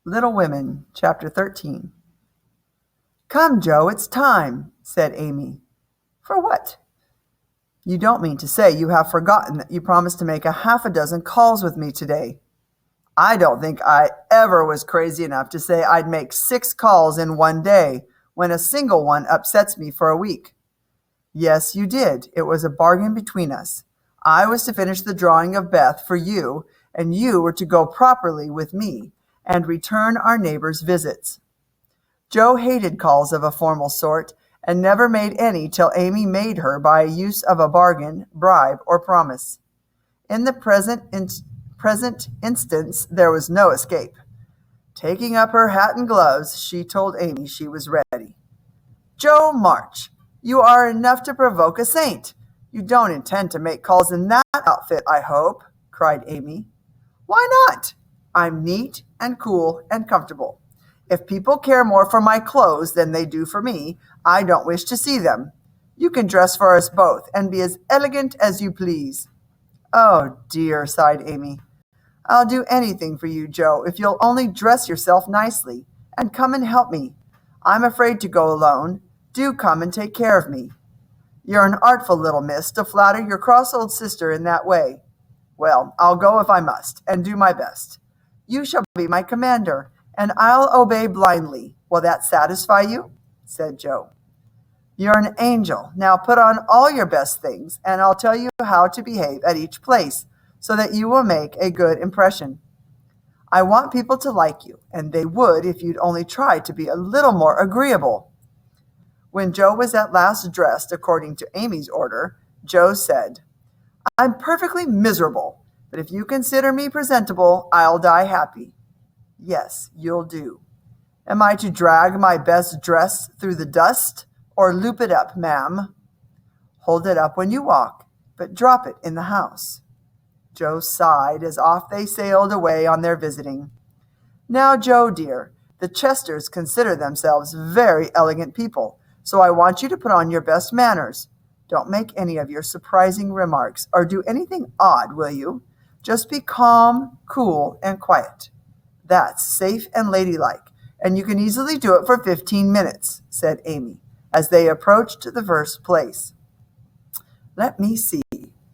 Little Women, Chapter 13. "Come, Joe, it's time," said Amy. "For what?" "You don't mean to say you have forgotten that you promised to make a half a dozen calls with me today." "I don't think I ever was crazy enough to say I'd make 6 calls in one day when a single one upsets me for a week." "Yes, you did. It was a bargain between us. I was to finish the drawing of Beth for you, and you were to go properly with me and return our neighbors' visits." Joe hated calls of a formal sort, and never made any till Amy made her by use of a bargain, bribe, or promise. In the present instance there was no escape. Taking up her hat and gloves, she told Amy she was ready. "Joe March, you are enough to provoke a saint. You don't intend to make calls in that outfit, I hope," cried Amy. "Why not? I'm neat and cool and comfortable. If people care more for my clothes than they do for me, I don't wish to see them. You can dress for us both and be as elegant as you please." "Oh, dear," sighed Amy. "I'll do anything for you, Joe, if you'll only dress yourself nicely and come and help me. I'm afraid to go alone. Do come and take care of me." "You're an artful little miss to flatter your cross old sister in that way." "Well, I'll go if I must, and do my best. You shall be my commander, and I'll obey blindly. Will that satisfy you?" said Joe. "You're an angel. Now put on all your best things, and I'll tell you how to behave at each place, so that you will make a good impression. I want people to like you, and they would if you'd only try to be a little more agreeable." When Joe was at last dressed according to Amy's order, Joe said, "I'm perfectly miserable, but if you consider me presentable, I'll die happy." "Yes, you'll do." "Am I to drag my best dress through the dust, or loop it up, ma'am?" "Hold it up when you walk, but drop it in the house." Joe sighed as off they sailed away on their visiting. "Now, Joe, dear, the Chesters consider themselves very elegant people, so I want you to put on your best manners. Don't make any of your surprising remarks or do anything odd, will you? Just be calm, cool, and quiet. That's safe and ladylike, and you can easily do it for 15 minutes, said Amy, as they approached the first place. "Let me see.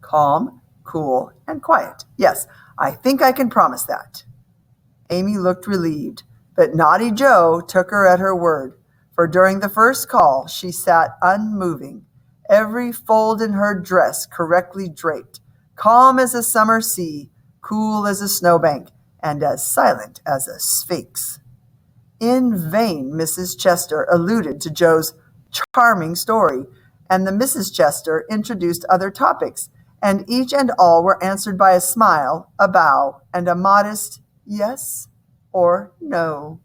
Calm, cool, and quiet. Yes, I think I can promise that." Amy looked relieved, but naughty Joe took her at her word, for during the first call she sat unmoving, every fold in her dress correctly draped, calm as a summer sea, cool as a snowbank, and as silent as a sphinx. In vain Mrs. Chester alluded to Joe's charming story, and the Mrs. Chester introduced other topics, and each and all were answered by a smile, a bow, and a modest yes or no.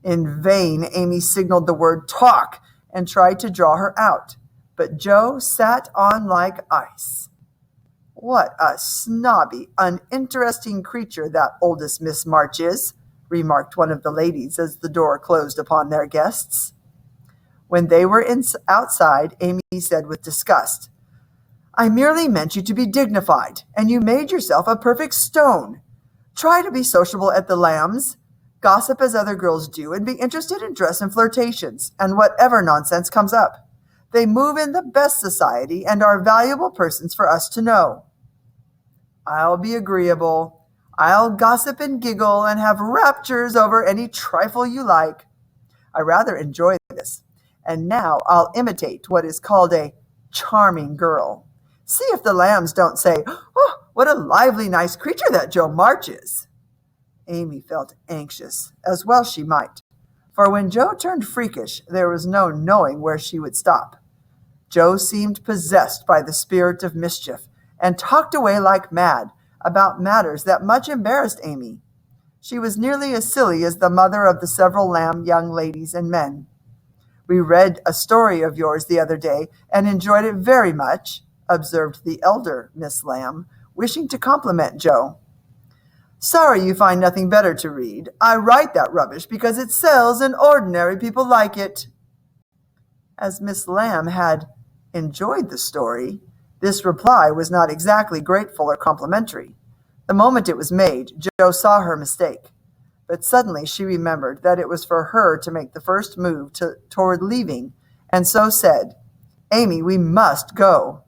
In vain Amy signaled the word talk and tried to draw her out, but Joe sat on like ice. "What a snobby, uninteresting creature that oldest Miss March is," remarked one of the ladies as the door closed upon their guests. When they were outside, Amy said with disgust, "I merely meant you to be dignified, and you made yourself a perfect stone. Try to be sociable at the Lambs. Gossip as other girls do, and be interested in dress and flirtations, and whatever nonsense comes up. They move in the best society and are valuable persons for us to know." "I'll be agreeable. I'll gossip and giggle and have raptures over any trifle you like. I rather enjoy this. And now I'll imitate what is called a charming girl. See if the Lambs don't say, 'Oh, what a lively, nice creature that Joe March is.'" Amy felt anxious, as well she might, for when Joe turned freakish, there was no knowing where she would stop. Joe seemed possessed by the spirit of mischief, and talked away like mad about matters that much embarrassed Amy. She was nearly as silly as the mother of the several Lamb young ladies and men. "We read a story of yours the other day, and enjoyed it very much," observed the elder Miss Lamb, wishing to compliment Joe. "Sorry you find nothing better to read. I write that rubbish because it sells and ordinary people like it." As Miss Lamb had enjoyed the story, this reply was not exactly grateful or complimentary. The moment it was made, Joe saw her mistake. but suddenly she remembered that it was for her to make the first move toward leaving, and so said, "Amy, we must go.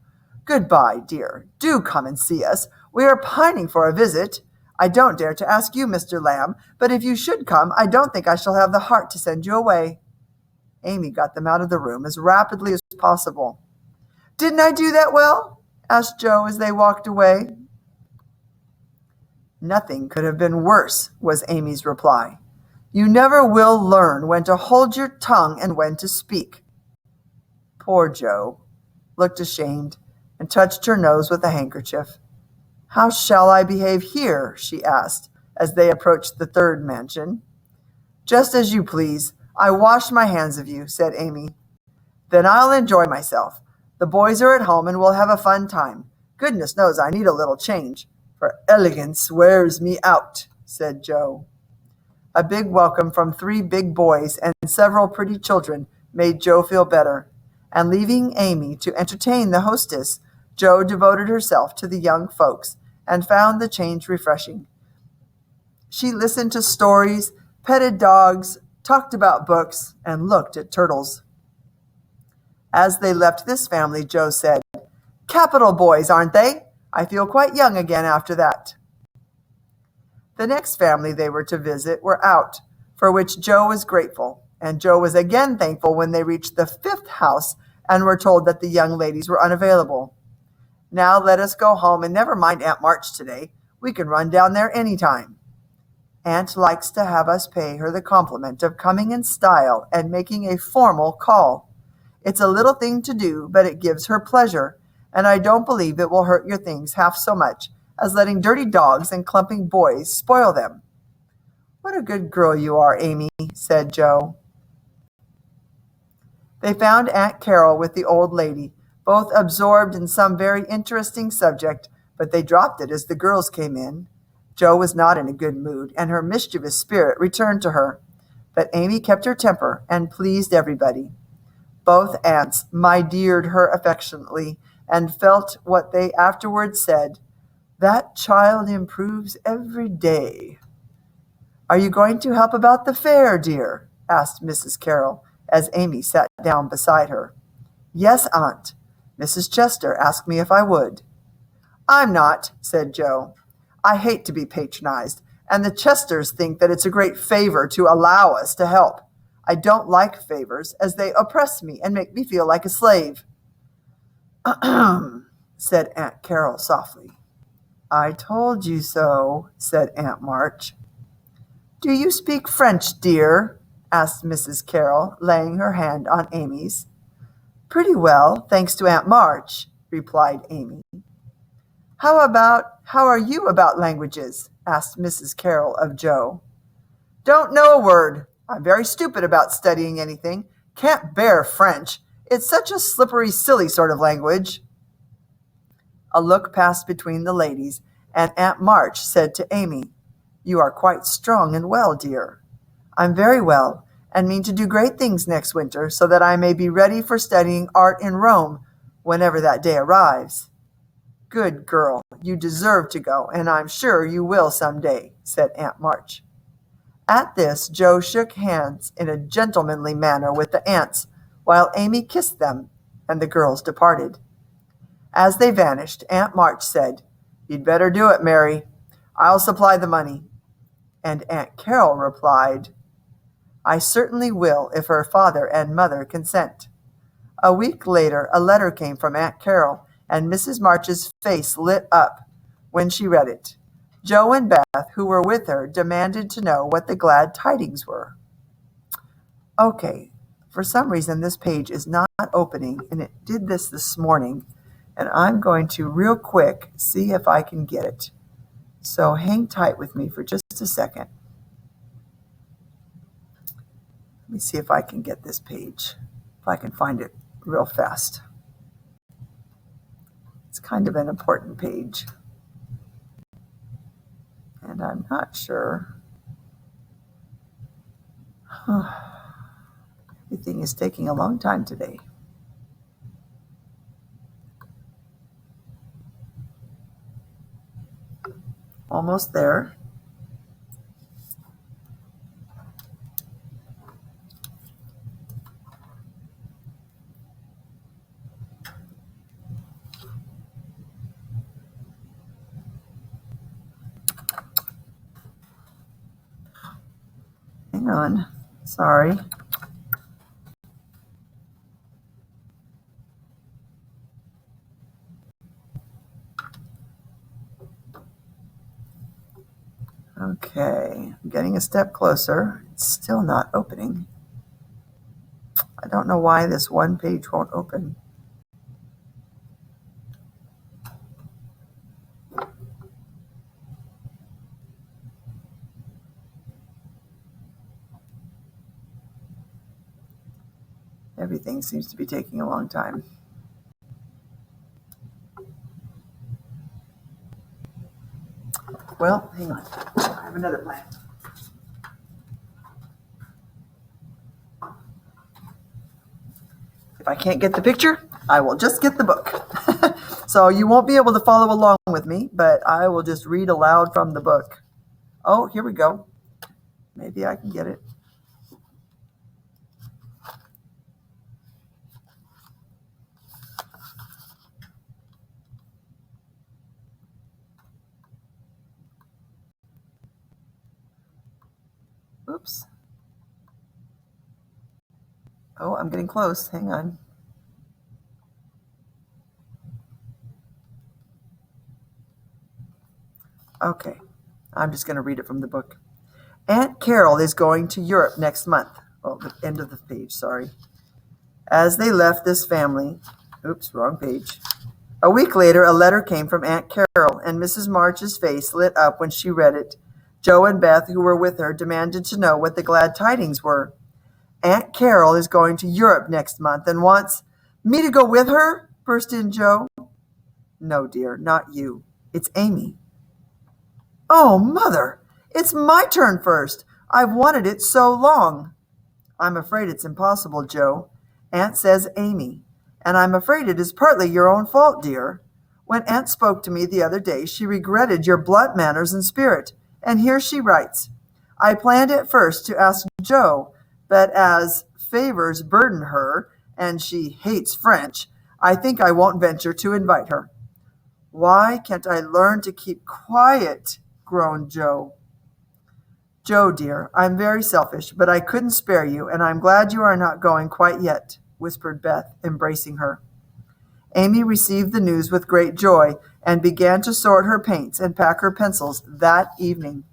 Goodbye, dear. Do come and see us. We are pining for a visit. I don't dare to ask you, Mr. Lamb, but if you should come, I don't think I shall have the heart to send you away." Amy got them out of the room as rapidly as possible. "Didn't I do that well?" asked Joe as they walked away. "Nothing could have been worse," was Amy's reply. "You never will learn when to hold your tongue and when to speak." Poor Joe looked ashamed and touched her nose with a handkerchief. "How shall I behave here?" she asked as they approached the third mansion. "Just as you please. I wash my hands of you," said Amy. "Then I'll enjoy myself. The boys are at home and we'll have a fun time. Goodness knows I need a little change, for elegance wears me out," said Joe. A big welcome from 3 big boys and several pretty children made Joe feel better, and leaving Amy to entertain the hostess, Joe devoted herself to the young folks and found the change refreshing. She listened to stories, petted dogs, talked about books, and looked at turtles. As they left this family, Joe said, "Capital boys, aren't they? I feel quite young again after that." The next family they were to visit were out, for which Joe was grateful, and Joe was again thankful when they reached the 5th house and were told that the young ladies were unavailable. "Now let us go home and never mind Aunt March today. We can run down there any time. Aunt likes to have us pay her the compliment of coming in style and making a formal call. It's a little thing to do, but it gives her pleasure, and I don't believe it will hurt your things half so much as letting dirty dogs and clumping boys spoil them." "What a good girl you are, Amy," said Joe. They found Aunt Carol with the old lady, both absorbed in some very interesting subject, but they dropped it as the girls came in. Joe was not in a good mood, and her mischievous spirit returned to her, but Amy kept her temper and pleased everybody. Both aunts "my deared" her affectionately, and felt what they afterwards said, "That child improves every day." "Are you going to help about the fair, dear?" asked Mrs. Carroll, as Amy sat down beside her. "Yes, Aunt. Mrs. Chester asked me if I would." "I'm not," said Joe. "I hate to be patronized, and the Chesters think that it's a great favor to allow us to help. I don't like favors, as they oppress me and make me feel like a slave." "Ahem," said Aunt Carol softly. "I told you so," said Aunt March. "Do you speak French, dear?" asked Mrs. Carroll, laying her hand on Amy's. "Pretty well, thanks to Aunt March," replied Amy. How are you about languages?" asked Mrs. Carroll of Joe. "Don't know a word. I'm very stupid about studying anything. Can't bear French. It's such a slippery, silly sort of language." A look passed between the ladies, and Aunt March said to Amy, "You are quite strong and well, dear." "I'm very well, and mean to do great things next winter, so that I may be ready for studying art in Rome whenever that day arrives." "Good girl. You deserve to go, and I'm sure you will some day," said Aunt March. At this, Joe shook hands in a gentlemanly manner with the aunts, while Amy kissed them, and the girls departed. As they vanished, Aunt March said, "You'd better do it, Mary. I'll supply the money." And Aunt Carol replied, "I certainly will if her father and mother consent." A week later, a letter came from Aunt Carol, and Mrs. March's face lit up when she read it. Joe and Beth, who were with her, demanded to know what the glad tidings were. Okay, for some reason this page is not opening, and it did this morning, and I'm going to real quick see if I can get it. So hang tight with me for just a second. Let me see if I can get this page, if I can find it real fast. It's kind of an important page, and I'm not sure. Everything is taking a long time today. Almost there. Hang on. Sorry. Okay, I'm getting a step closer. It's still not opening. I don't know why this one page won't open. Everything seems to be taking a long time. Well, hang on. I have another plan. If I can't get the picture, I will just get the book. So you won't be able to follow along with me, but I will just read aloud from the book. Oh, here we go. Maybe I can get it. Oops. Oh, I'm getting close. Hang on. Okay, I'm just going to read it from the book. Aunt Carol is going to Europe next month. Oh, the end of the page, sorry. As they left this family, oops, wrong page. A week later, a letter came from Aunt Carol, and Mrs. March's face lit up when she read it. Joe and Beth, who were with her, demanded to know what the glad tidings were. Aunt Carol is going to Europe next month and wants me to go with her, burst in Joe. No, dear, not you. It's Amy. Oh, Mother, it's my turn first. I've wanted it so long. I'm afraid it's impossible, Joe. Aunt says Amy, and I'm afraid it is partly your own fault, dear. When Aunt spoke to me the other day, she regretted your blunt manners and spirit, and here she writes. I planned at first to ask Joe, but as favors burden her, and she hates French, I think I won't venture to invite her. Why can't I learn to keep quiet? Groaned Joe. Joe, dear, I'm very selfish, but I couldn't spare you, and I'm glad you are not going quite yet, whispered Beth, embracing her. Amy received the news with great joy and began to sort her paints and pack her pencils that evening.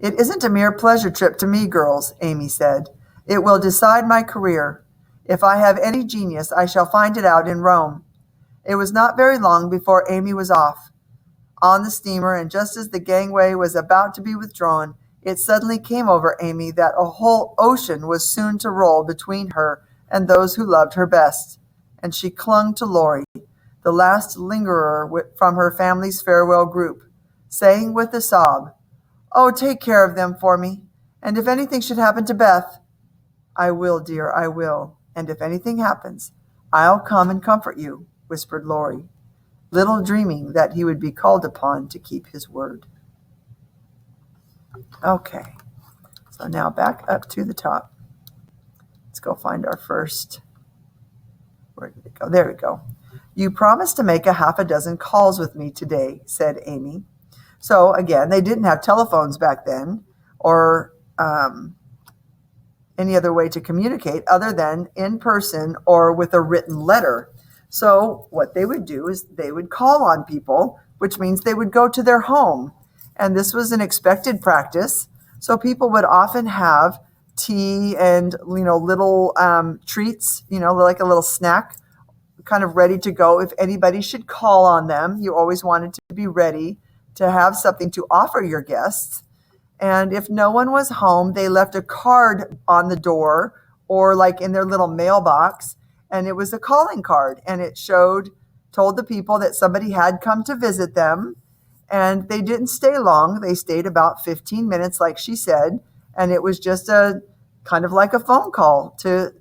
It isn't a mere pleasure trip to me, girls, Amy said. It will decide my career. If I have any genius, I shall find it out in Rome. It was not very long before Amy was off on the steamer, and just as the gangway was about to be withdrawn, it suddenly came over Amy that a whole ocean was soon to roll between her and those who loved her best, and she clung to Laurie, the last lingerer from her family's farewell group, saying with a sob, Oh, take care of them for me, and if anything should happen to Beth, I will, dear, I will, and if anything happens, I'll come and comfort you, whispered Laurie, little dreaming that he would be called upon to keep his word. Okay, so now back up to the top. Let's go find our first. Where did it go? There we go. You promised to make a half a dozen calls with me today, said Amy. So again, they didn't have telephones back then or any other way to communicate other than in person or with a written letter. So what they would do is they would call on people, which means they would go to their home. And this was an expected practice. So people would often have tea and, little treats, like a little snack kind of ready to go. If anybody should call on them, you always wanted to be ready to have something to offer your guests. And if no one was home, they left a card on the door or like in their little mailbox. And it was a calling card. And it told the people that somebody had come to visit them. And they didn't stay long. They stayed about 15 minutes, like she said. And it was just a kind of like a phone call to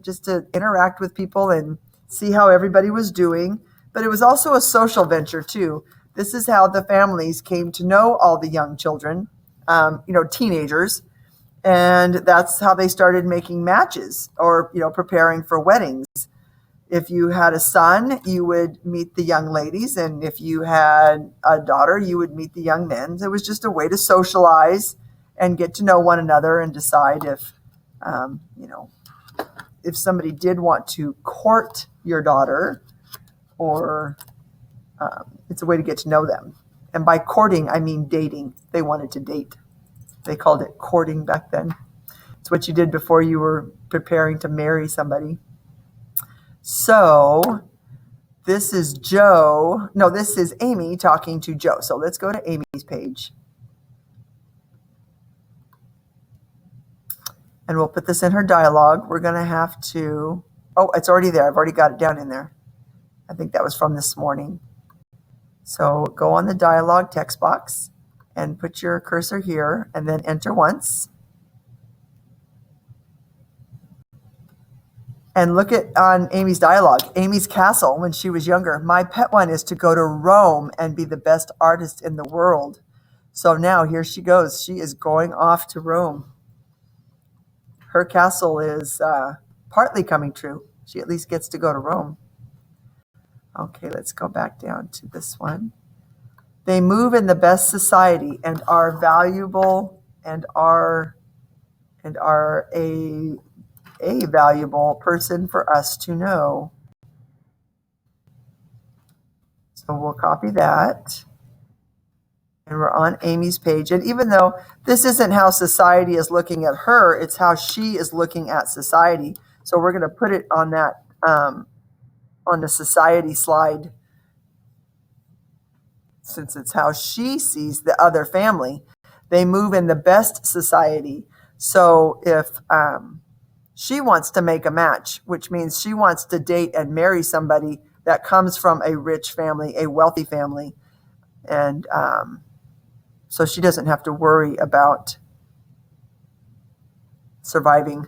interact with people and see how everybody was doing. But it was also a social venture, too. This is how the families came to know all the young children. Teenagers, and that's how they started making matches or, preparing for weddings. If you had a son, you would meet the young ladies, and if you had a daughter, you would meet the young men. It was just a way to socialize and get to know one another and decide if, you know, if somebody did want to court your daughter, or it's a way to get to know them. And by courting, I mean dating. They wanted to date. They called it courting back then. It's what you did before you were preparing to marry somebody. So this is Joe. No, this is Amy talking to Joe. So let's go to Amy's page. And we'll put this in her dialogue. We're going to have to, oh, it's already there. I've already got it down in there. I think that was from this morning. So go on the dialogue text box and put your cursor here and then enter once. And look at on Amy's dialogue, Amy's castle when she was younger. My pet one is to go to Rome and be the best artist in the world. So now here she goes. She is going off to Rome. Her castle is partly coming true. She at least gets to go to Rome. Okay, let's go back down to this one. They move in the best society and are valuable and are a valuable person for us to know. So we'll copy that. And we're on Amy's page. And even though this isn't how society is looking at her, it's how she is looking at society. So we're going to put it on that, on the society slide, since it's how she sees the other family. They move in the best society. So if she wants to make a match, which means she wants to date and marry somebody that comes from a rich family, a wealthy family, and so she doesn't have to worry about surviving.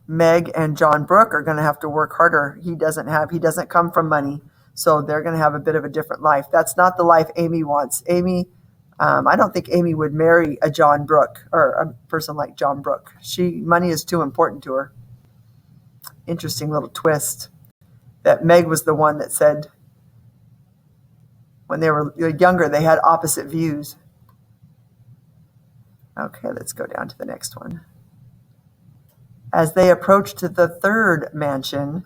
Meg and John Brooke are going to have to work harder. He doesn't come from money, so they're going to have a bit of a different life. That's not the life Amy wants. I don't think Amy would marry a John Brooke or a person like John Brooke. Money is too important to her. Interesting little twist that Meg was the one that said when they were younger, they had opposite views. Okay, let's go down to the next one. As they approached the third mansion,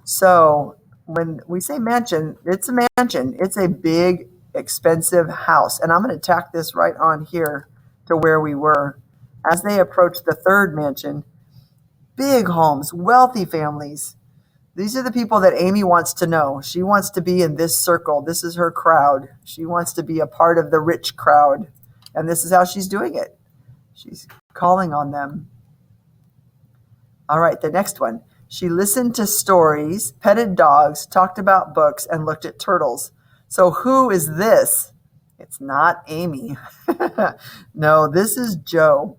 so when we say mansion, it's a mansion. It's a big, expensive house. And I'm going to tack this right on here to where we were. As they approached the third mansion, big homes, wealthy families. These are the people that Amy wants to know. She wants to be in this circle. This is her crowd. She wants to be a part of the rich crowd. And this is how she's doing it. She's calling on them. All right, the next one. She listened to stories, petted dogs, talked about books, and looked at turtles. So who is this? It's not Amy. No, this is Joe.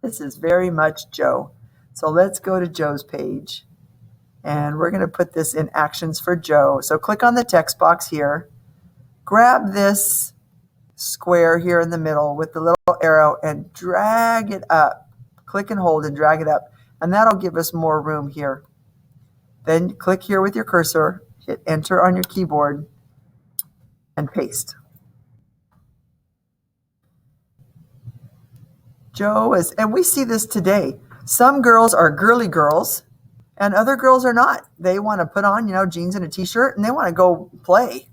This is very much Joe. So let's go to Joe's page. And we're going to put this in actions for Joe. So click on the text box here. Grab this square here in the middle with the little arrow and drag it up. Click and hold and drag it up. And that'll give us more room here. Then click here with your cursor, hit enter on your keyboard, and paste. Joe is, and we see this today. Some girls are girly girls and other girls are not. They want to put on, jeans and a t-shirt and they want to go play.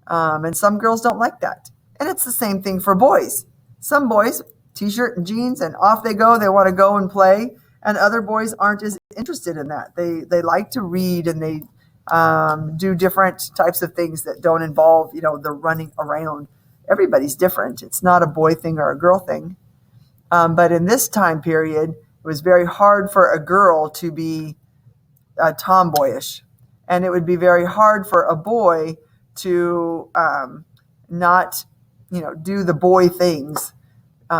And some girls don't like that. And it's the same thing for boys. Some boys, t-shirt and jeans, and off they go. They want to go and play. And other boys aren't as interested in that. They like to read and they do different types of things that don't involve, the running around. Everybody's different. It's not a boy thing or a girl thing. But in this time period, it was very hard for a girl to be tomboyish. And it would be very hard for a boy to not, do the boy things.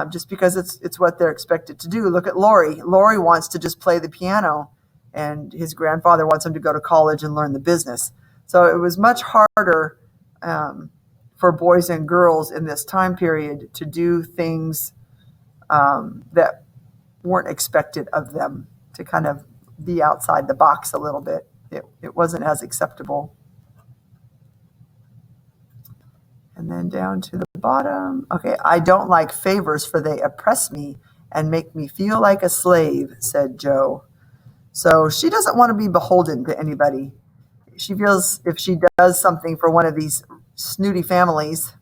Just because it's what they're expected to do. Look at Lori. Lori wants to just play the piano, and his grandfather wants him to go to college and learn the business. So it was much harder for boys and girls in this time period to do things that weren't expected of them, to kind of be outside the box a little bit. it wasn't as acceptable. And then down to the bottom. Okay, I don't like favors, for they oppress me and make me feel like a slave, said Jo. So she doesn't want to be beholden to anybody. She feels if she does something for one of these snooty families,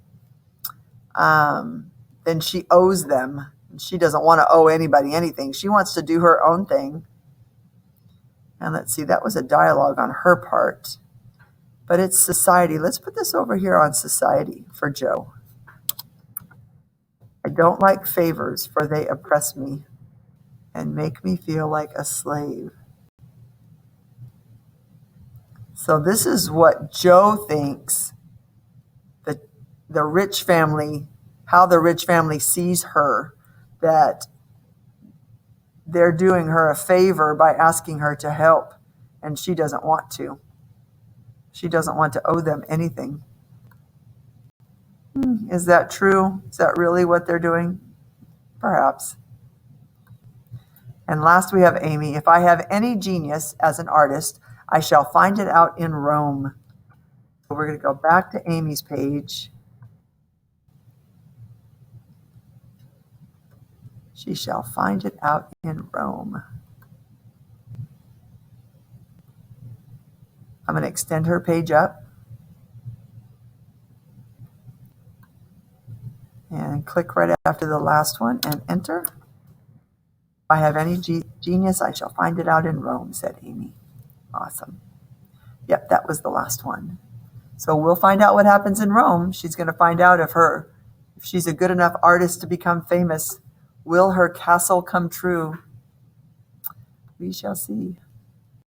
then she owes them. She doesn't want to owe anybody anything. She wants to do her own thing. And let's see, that was a dialogue on her part. But it's society. Let's put this over here on society for Jo. I don't like favors, for they oppress me and make me feel like a slave. So this is what Jo thinks the rich family, how the rich family sees her, that they're doing her a favor by asking her to help, and she doesn't want to. She doesn't want to owe them anything. Is that true? Is that really what they're doing? Perhaps. And last we have Amy. If I have any genius as an artist, I shall find it out in Rome. So we're going to go back to Amy's page. She shall find it out in Rome. I'm going to extend her page up and click right after the last one and enter. If I have any genius, I shall find it out in Rome, said Amy. Awesome. Yep, that was the last one. So we'll find out what happens in Rome. She's going to find out if she's a good enough artist to become famous. Will her castle come true? We shall see.